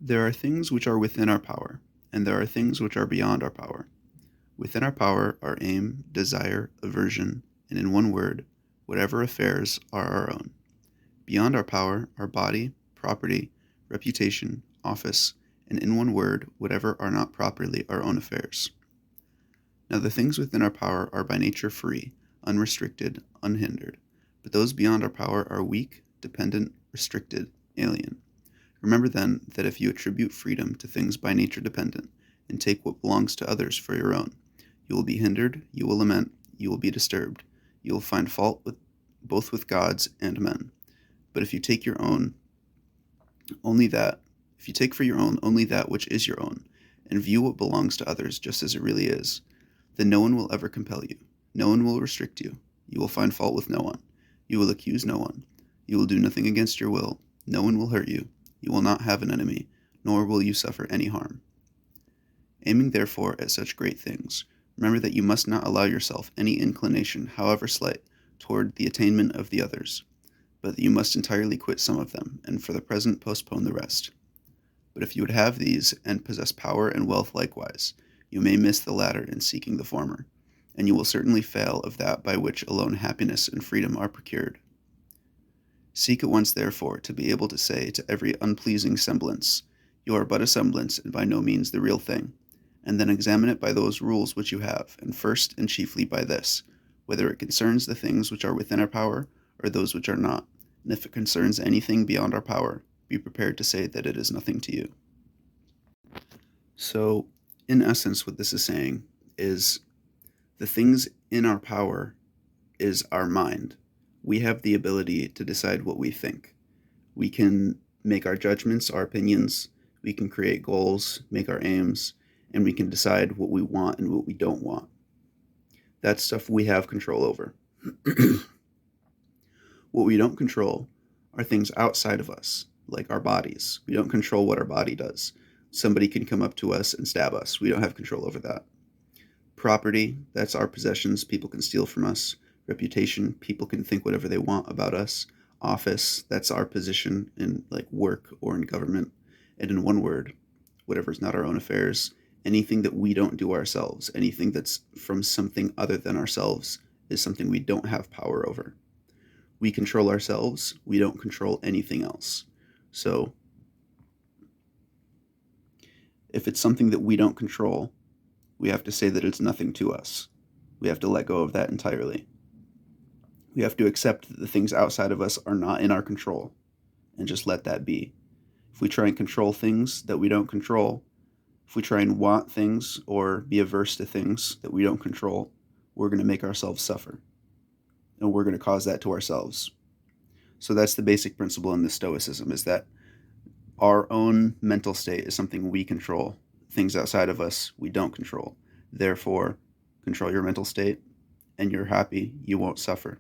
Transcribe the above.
There are things which are within our power, and there are things which are beyond our power. Within our power are aim, desire, aversion, and in one word, whatever affairs are our own. Beyond our power are body, property, reputation, office, and in one word, whatever are not properly our own affairs. Now the things within our power are by nature free, unrestricted, unhindered, but those beyond our power are weak, dependent, restricted, alien. Remember then that if you attribute freedom to things by nature dependent, and take what belongs to others for your own, you will be hindered, you will lament, you will be disturbed, you will find fault both with gods and men. But if you take for your own only that which is your own, and view what belongs to others just as it really is, then no one will ever compel you, no one will restrict you, you will find fault with no one, you will accuse no one, you will do nothing against your will, no one will hurt you, you will not have an enemy, nor will you suffer any harm. Aiming therefore at such great things, remember that you must not allow yourself any inclination, however slight, toward the attainment of the others, but that you must entirely quit some of them, and for the present postpone the rest. But if you would have these, and possess power and wealth likewise, you may miss the latter in seeking the former, and you will certainly fail of that by which alone happiness and freedom are procured. Seek at once, therefore, to be able to say to every unpleasing semblance, you are but a semblance, and by no means the real thing, and then examine it by those rules which you have, and first and chiefly by this, whether it concerns the things which are within our power, or those which are not, and if it concerns anything beyond our power, be prepared to say that it is nothing to you. So, in essence, what this is saying is the things in our power is our mind. We have the ability to decide what we think. We can make our judgments, our opinions, we can create goals, make our aims, and we can decide what we want and what we don't want. That's stuff we have control over. What we don't control are things outside of us, like our bodies. We don't control what our body does. Somebody can come up to us and stab us. We don't have control over that. Property, that's our possessions. People can steal from us. Reputation, people can think whatever they want about us. Office, that's our position in like work or in government. And in one word, whatever's not our own affairs, anything that we don't do ourselves, anything that's from something other than ourselves is something we don't have power over. We control ourselves, we don't control anything else. So if it's something that we don't control, we have to say that it's nothing to us. We have to let go of that entirely. We have to accept that the things outside of us are not in our control and just let that be. If we try and control things that we don't control, if we try and want things or be averse to things that we don't control, we're going to make ourselves suffer. And we're going to cause that to ourselves. So that's the basic principle in the Stoicism, is that our own mental state is something we control. Things outside of us we don't control. Therefore, control your mental state and you're happy, you won't suffer.